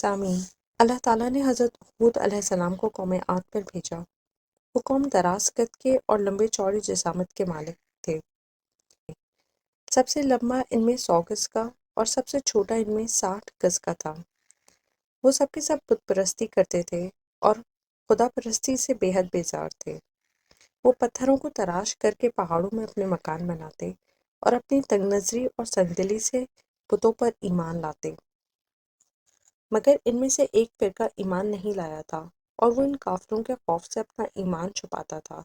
سامعین، اللہ تعالیٰ نے حضرت ہود علیہ السلام کو قوم عاد پر بھیجا۔ وہ قوم دراز قد کے اور لمبے چوڑے جسامت کے مالک تھے۔ سب سے لمبا ان میں 100 گز کا اور سب سے چھوٹا ان میں 60 گز کا تھا۔ وہ سب کے سب بت پرستی کرتے تھے اور خدا پرستی سے بے حد بیزار تھے۔ وہ پتھروں کو تراش کر کے پہاڑوں میں اپنے مکان بناتے اور اپنی تنگ نظری اور سنگدلی سے بتوں پر ایمان لاتے، مگر ان میں سے ایک فرقہ ایمان نہیں لایا تھا اور وہ ان کافروں کے خوف سے اپنا ایمان چھپاتا تھا۔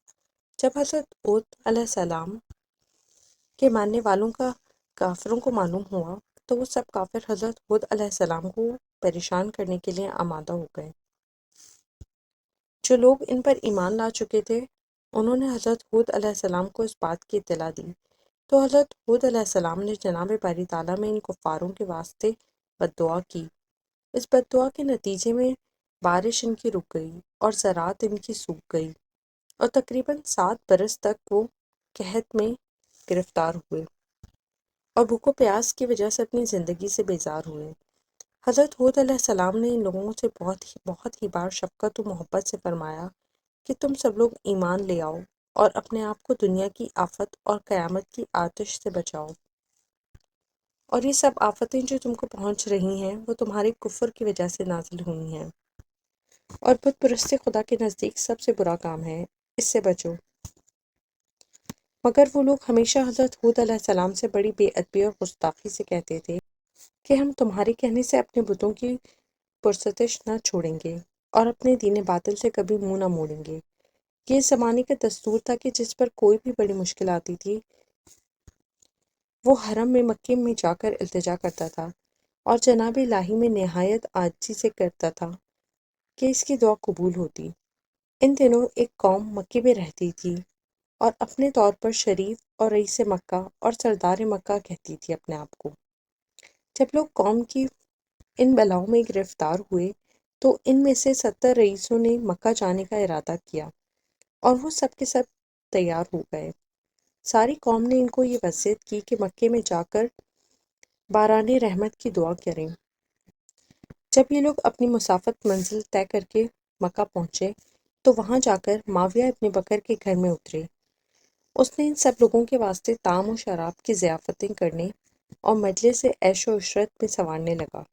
جب حضرت ہود علیہ السلام کے ماننے والوں کا کافروں کو معلوم ہوا تو وہ سب کافر حضرت ہود علیہ السلام کو پریشان کرنے کے لیے آمادہ ہو گئے۔ جو لوگ ان پر ایمان لا چکے تھے انہوں نے حضرت ہود علیہ السلام کو اس بات کی اطلاع دی، تو حضرت ہود علیہ السلام نے جناب باری تعالیٰ میں ان کفاروں کے واسطے بد دعا کی۔ اس بد دعا کے نتیجے میں بارش ان کی رک گئی اور زراعت ان کی سوکھ گئی اور تقریباً 7 برس تک وہ قحط میں گرفتار ہوئے اور بھوک و پیاس کی وجہ سے اپنی زندگی سے بیزار ہوئے۔ حضرت ہود علیہ السلام نے ان لوگوں سے بہت ہی بار شفقت و محبت سے فرمایا کہ تم سب لوگ ایمان لے آؤ اور اپنے آپ کو دنیا کی آفت اور قیامت کی آتش سے بچاؤ، اور یہ سب آفتیں جو تم کو پہنچ رہی ہیں وہ تمہارے کفر کی وجہ سے نازل ہوئی ہیں، اور بت پرستی خدا کے نزدیک سب سے برا کام ہے، اس سے بچو۔ مگر وہ لوگ ہمیشہ حضرت ہود علیہ السلام سے بڑی بے ادبی اور گستاخی سے کہتے تھے کہ ہم تمہارے کہنے سے اپنے بتوں کی پرستش نہ چھوڑیں گے اور اپنے دین باطل سے کبھی منہ نہ موڑیں گے۔ یہ اس زمانے کا دستور تھا کہ جس پر کوئی بھی بڑی مشکل آتی تھی وہ حرم میں مکے میں جا کر التجا کرتا تھا اور جناب الہی میں نہایت عاجزی سے کرتا تھا کہ اس کی دعا قبول ہوتی۔ ان دنوں ایک قوم مکے میں رہتی تھی اور اپنے طور پر شریف اور رئیس مکہ اور سردار مکہ کہتی تھی اپنے آپ کو۔ جب لوگ قوم کی ان بلاؤں میں گرفتار ہوئے تو ان میں سے 70 رئیسوں نے مکہ جانے کا ارادہ کیا اور وہ سب کے سب تیار ہو گئے۔ ساری قوم نے ان کو یہ وصیت کی کہ مکے میں جا کر باران رحمت کی دعا کریں۔ جب یہ لوگ اپنی مسافت منزل طے کر کے مکہ پہنچے تو وہاں جا کر معاویہ ابن بکر کے گھر میں اترے۔ اس نے ان سب لوگوں کے واسطے طعام و شراب کی ضیافتیں کرنے اور مجلس سے عیش و عشرت میں سنوارنے لگا،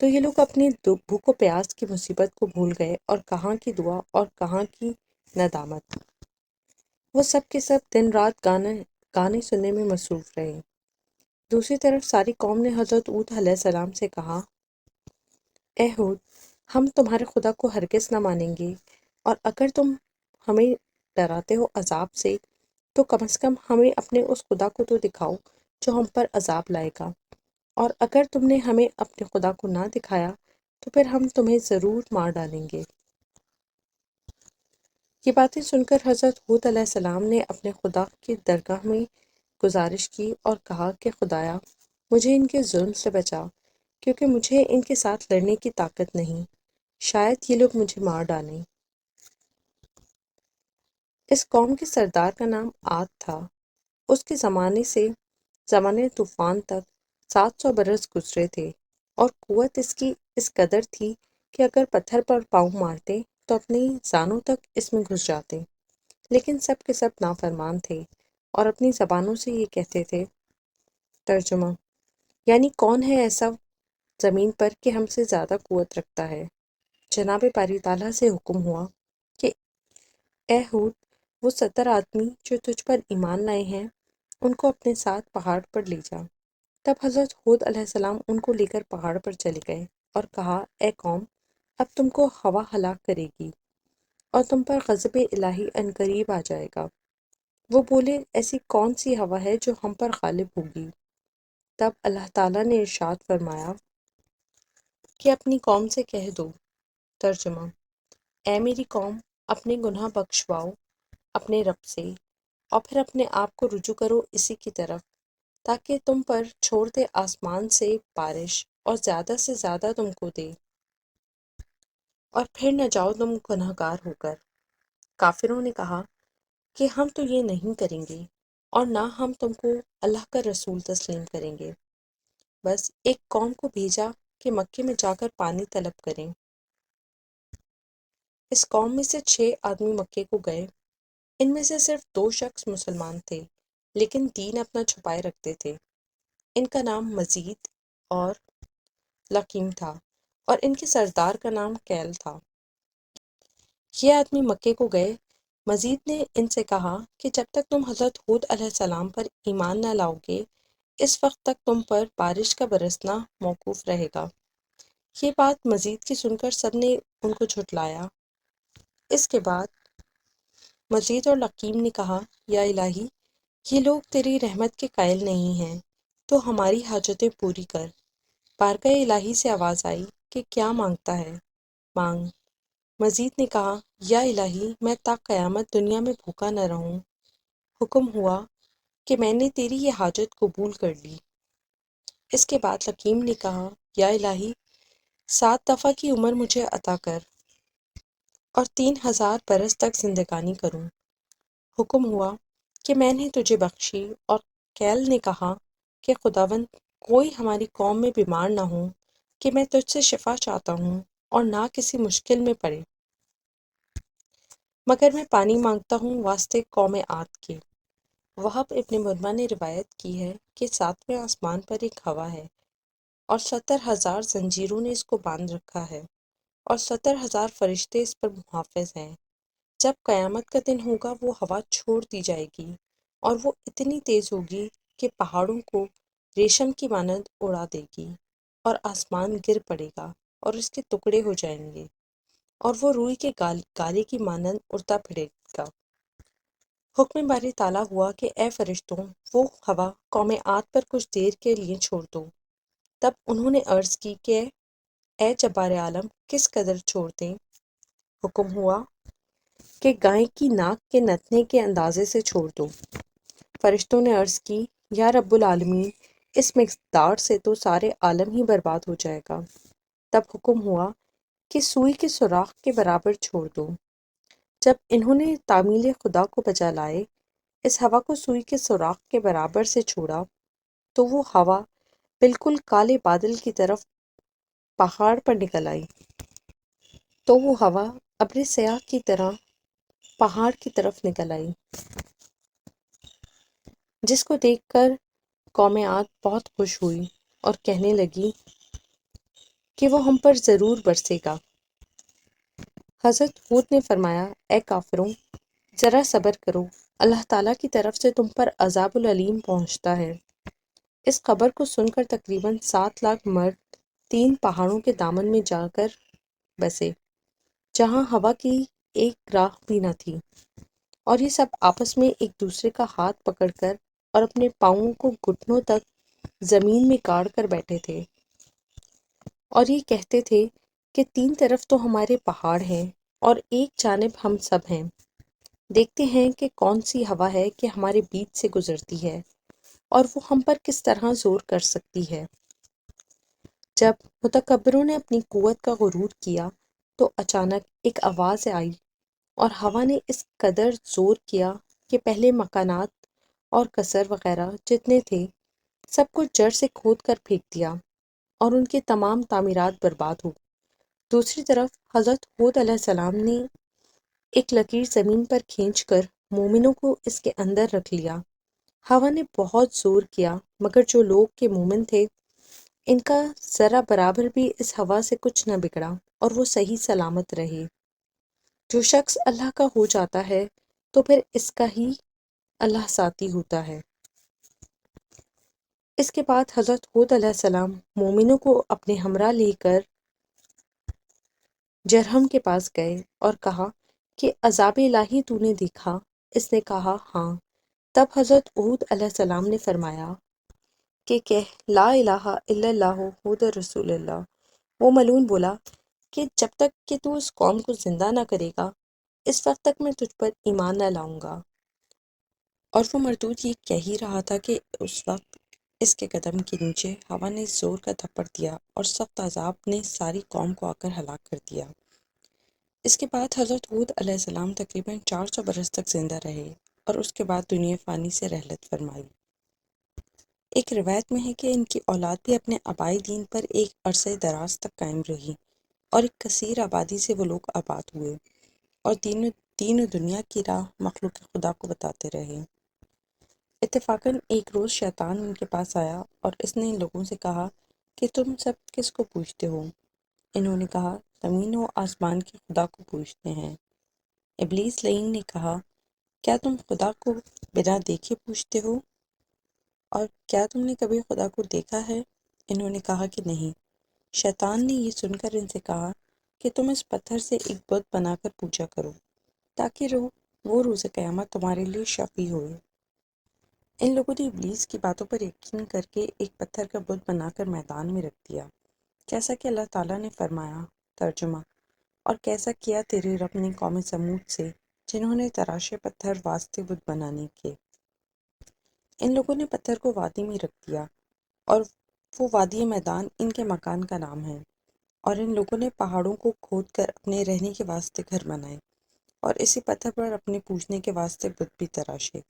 تو یہ لوگ اپنی بھوک و پیاس کی مصیبت کو بھول گئے اور کہاں کی دعا اور کہاں کی ندامت۔ وہ سب کے سب دن رات گانے سننے میں مصروف رہے۔ دوسری طرف ساری قوم نے حضرت ہود علیہ السلام سے کہا، اے ہود، ہم تمہارے خدا کو ہرگز نہ مانیں گے، اور اگر تم ہمیں ڈراتے ہو عذاب سے تو کم از کم ہمیں اپنے اس خدا کو تو دکھاؤ جو ہم پر عذاب لائے گا، اور اگر تم نے ہمیں اپنے خدا کو نہ دکھایا تو پھر ہم تمہیں ضرور مار ڈالیں گے۔ یہ باتیں سن کر حضرت ہود علیہ السلام نے اپنے خدا کی درگاہ میں گزارش کی اور کہا کہ خدایا، مجھے ان کے ظلم سے بچا، کیونکہ مجھے ان کے ساتھ لڑنے کی طاقت نہیں، شاید یہ لوگ مجھے مار ڈالیں۔ اس قوم کے سردار کا نام عاد تھا۔ اس کے زمانے طوفان تک 700 برس گزرے تھے، اور قوت اس کی اس قدر تھی کہ اگر پتھر پر پاؤں مارتے تو اپنی زانوں تک اس میں گھس جاتے، لیکن سب کے سب نافرمان تھے اور اپنی زبانوں سے یہ کہتے تھے۔ ترجمہ: یعنی کون ہے ایسا زمین پر کہ ہم سے زیادہ قوت رکھتا ہے؟ جناب باری تعالیٰ سے حکم ہوا کہ اے ہود، وہ 70 آدمی جو تجھ پر ایمان لائے ہیں ان کو اپنے ساتھ پہاڑ پر لے جا۔ تب حضرت ہود علیہ السلام ان کو لے کر پہاڑ پر چلے گئے اور کہا، اے قوم، اب تم کو ہوا ہلاک کرے گی اور تم پر غضب الہی عنقریب آ جائے گا۔ وہ بولے، ایسی کون سی ہوا ہے جو ہم پر غالب ہوگی؟ تب اللہ تعالیٰ نے ارشاد فرمایا کہ اپنی قوم سے کہہ دو۔ ترجمہ: اے میری قوم، اپنے گناہ بخشواؤ اپنے رب سے، اور پھر اپنے آپ کو رجوع کرو اسی کی طرف، تاکہ تم پر چھوڑ دے آسمان سے بارش اور زیادہ سے زیادہ تم کو دے، اور پھر نہ جاؤ تم گنہگار ہو کر۔ کافروں نے کہا کہ ہم تو یہ نہیں کریں گے، اور نہ ہم تم کو اللہ کا رسول تسلیم کریں گے۔ بس ایک قوم کو بھیجا کہ مکے میں جا کر پانی طلب کریں۔ اس قوم میں سے 6 آدمی مکے کو گئے۔ ان میں سے صرف 2 شخص مسلمان تھے، لیکن دین اپنا چھپائے رکھتے تھے۔ ان کا نام مزید اور لقیم تھا، اور ان کے سردار کا نام کیل تھا۔ یہ آدمی مکے کو گئے۔ مزید نے ان سے کہا کہ جب تک تم حضرت ہود علیہ السلام پر ایمان نہ لاؤ گے، اس وقت تک تم پر بارش کا برسنا موقوف رہے گا۔ یہ بات مزید کی سن کر سب نے ان کو جھٹلایا۔ اس کے بعد مزید اور لقیم نے کہا، یا الہی، یہ لوگ تیری رحمت کے قائل نہیں ہیں، تو ہماری حاجتیں پوری کر۔ بارگاہ الہی سے آواز آئی کہ کیا مانگتا ہے؟ مانگ۔ مزید نے کہا، یا الہی، میں تا قیامت دنیا میں بھوکا نہ رہوں۔ حکم ہوا کہ میں نے تیری یہ حاجت قبول کر لی۔ اس کے بعد لقیم نے کہا، یا الہی، 7 دفعہ کی عمر مجھے عطا کر اور 3000 برس تک زندگانی کروں۔ حکم ہوا کہ میں نے تجھے بخشی۔ اور کیل نے کہا کہ خداوند، کوئی ہماری قوم میں بیمار نہ ہو کہ میں تجھ سے شفا چاہتا ہوں، اور نہ کسی مشکل میں پڑے، مگر میں پانی مانگتا ہوں واسطے قوم عاد کے۔ وہب ابن مرمہ نے روایت کی ہے کہ 7ویں آسمان پر ایک ہوا ہے، اور 70,000 زنجیروں نے اس کو باندھ رکھا ہے، اور 70,000 فرشتے اس پر محافظ ہیں۔ جب قیامت کا دن ہوگا وہ ہوا چھوڑ دی جائے گی، اور وہ اتنی تیز ہوگی کہ پہاڑوں کو ریشم کی مانند اڑا دے گی، اور آسمان گر پڑے گا اور اس کے ٹکڑے ہو جائیں گے، اور وہ روئی کے گالے کی مانند اڑتا پھرے گا۔ حکم باری تعالیٰ ہوا کہ اے فرشتوں، وہ ہوا قوم عاد پر کچھ دیر کے لیے چھوڑ دو۔ تب انہوں نے عرض کی کہ اے جبار عالم، کس قدر چھوڑ دیں؟ حکم ہوا کہ گائے کی ناک کے نتنے کے اندازے سے چھوڑ دو۔ فرشتوں نے عرض کی، یا رب العالمین، اس مقدار سے تو سارے عالم ہی برباد ہو جائے گا۔ تب حکم ہوا کہ سوئی کے سوراخ کے برابر چھوڑ دو۔ جب انہوں نے تعمیل خدا کو بجا لائے، اس ہوا کو سوئی کے سوراخ کے برابر سے چھوڑا، تو وہ ہوا بالکل کالے بادل کی طرف پہاڑ پر نکل آئی۔ تو وہ ہوا ابر سیاہ کی طرح پہاڑ کی طرف نکل آئی، جس کو دیکھ کر قوم عاد بہت خوش ہوئی اور کہنے لگی کہ وہ ہم پر ضرور برسے گا۔ حضرت ہود نے فرمایا، اے کافروں، ذرا صبر کرو، اللہ تعالیٰ کی طرف سے تم پر عذاب العلیم پہنچتا ہے۔ اس خبر کو سن کر تقریباً 7 لاکھ مرد 3 پہاڑوں کے دامن میں جا کر بسے، جہاں ہوا کی ایک راہ بھی نہ تھی، اور یہ سب آپس میں ایک دوسرے کا ہاتھ پکڑ کر اور اپنے پاؤں کو گھٹنوں تک زمین میں گاڑ کر بیٹھے تھے، اور یہ کہتے تھے کہ 3 طرف تو ہمارے پہاڑ ہیں اور ایک جانب ہم سب ہیں۔ دیکھتے ہیں کہ کون سی ہوا ہے کہ ہمارے بیچ سے گزرتی ہے، اور وہ ہم پر کس طرح زور کر سکتی ہے۔ جب متکبروں نے اپنی قوت کا غرور کیا تو اچانک ایک آواز آئی، اور ہوا نے اس قدر زور کیا کہ پہلے مکانات اور قصر وغیرہ جتنے تھے سب کو جڑ سے کھود کر پھینک دیا، اور ان کے تمام تعمیرات برباد ہو۔ دوسری طرف حضرت ہود علیہ السلام نے ایک لکیر زمین پر کھینچ کر مومنوں کو اس کے اندر رکھ لیا۔ ہوا نے بہت زور کیا، مگر جو لوگ کے مومن تھے ان کا ذرا برابر بھی اس ہوا سے کچھ نہ بگڑا، اور وہ صحیح سلامت رہے۔ جو شخص اللہ کا ہو جاتا ہے تو پھر اس کا ہی اللہ ساتھی ہوتا ہے۔ اس کے بعد حضرت ہود علیہ السلام مومنوں کو اپنے ہمراہ لے کر جرہم کے پاس گئے اور کہا کہ عذاب الہی تو نے دیکھا؟ اس نے کہا ہاں۔ تب حضرت ہود علیہ السلام نے فرمایا کہ کہہ لا الہ الا اللہ محمد رسول اللہ۔ وہ ملعون بولا کہ جب تک کہ تو اس قوم کو زندہ نہ کرے گا، اس وقت تک میں تجھ پر ایمان نہ لاؤں گا۔ اور وہ مردود یہ کہہ ہی رہا تھا کہ اس وقت اس کے قدم کے نیچے ہوا نے زور کا تھپڑ دیا، اور سخت عذاب نے ساری قوم کو آ کر ہلاک کر دیا۔ اس کے بعد حضرت ہود علیہ السلام تقریباً 400 برس تک زندہ رہے، اور اس کے بعد دنیا فانی سے رحلت فرمائی۔ ایک روایت میں ہے کہ ان کی اولاد بھی اپنے آبائی دین پر ایک عرصہ دراز تک قائم رہی اور ایک کثیر آبادی سے وہ لوگ آباد ہوئے اور دین و دنیا کی راہ مخلوق خدا کو بتاتے رہے۔ اتفاقاً ایک روز شیطان ان کے پاس آیا اور اس نے ان لوگوں سے کہا کہ تم سب کس کو پوجتے ہو؟ انہوں نے کہا زمین و آسمان کے خدا کو پوجتے ہیں۔ ابلیس لعین نے کہا کیا تم خدا کو بنا دیکھے پوجتے ہو؟ اور کیا تم نے کبھی خدا کو دیکھا ہے؟ انہوں نے کہا کہ نہیں۔ شیطان نے یہ سن کر ان سے کہا کہ تم اس پتھر سے ایک بت بنا کر پوجا کرو تاکہ وہ روز قیامت تمہارے لیے شفیع ہوئے۔ ان لوگوں نے ابلیس کی باتوں پر یقین کر کے ایک پتھر کا بت بنا کر میدان میں رکھ دیا، جیسا کہ اللہ تعالیٰ نے فرمایا۔ ترجمہ: اور کیسا کیا تیرے رب نے قوم سمود سے جنہوں نے تراشے پتھر واسطے بت بنانے کے۔ ان لوگوں نے پتھر کو وادی میں رکھ دیا اور وہ وادی میدان ان کے مکان کا نام ہے، اور ان لوگوں نے پہاڑوں کو کھود کر اپنے رہنے کے واسطے گھر بنائے اور اسی پتھر پر اپنے پوجنے کے واسطے بت بھی تراشے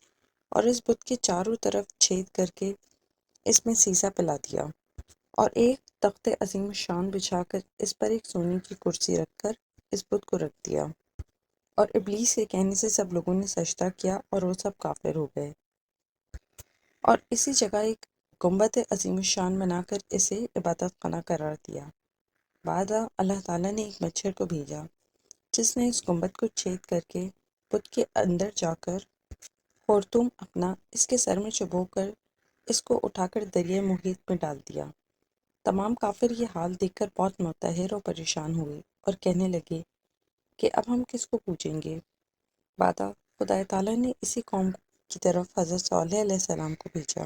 اور اس بت کے چاروں طرف چھید کر کے اس میں سیسا پلا دیا اور ایک تخت عظیم شان بچھا کر اس پر ایک سونے کی کرسی رکھ کر اس بت کو رکھ دیا، اور ابلیس کے کہنے سے سب لوگوں نے سجدہ کیا اور وہ سب کافر ہو گئے، اور اسی جگہ ایک گنبد عظیم شان بنا کر اسے عبادت خانہ قرار دیا۔ بعد اللہ تعالیٰ نے ایک مچھر کو بھیجا جس نے اس گنبد کو چھید کر کے بت کے اندر جا کر خرطوم اپنا اس کے سر میں چبو کر اس کو اٹھا کر دریائے محیط میں ڈال دیا۔ تمام کافر یہ حال دیکھ کر بہت متحر اور پریشان ہوئے اور کہنے لگے کہ اب ہم کس کو پوجیں گے؟ بعد خدا تعالیٰ نے اسی قوم کی طرف حضرت صالح علیہ السلام کو بھیجا۔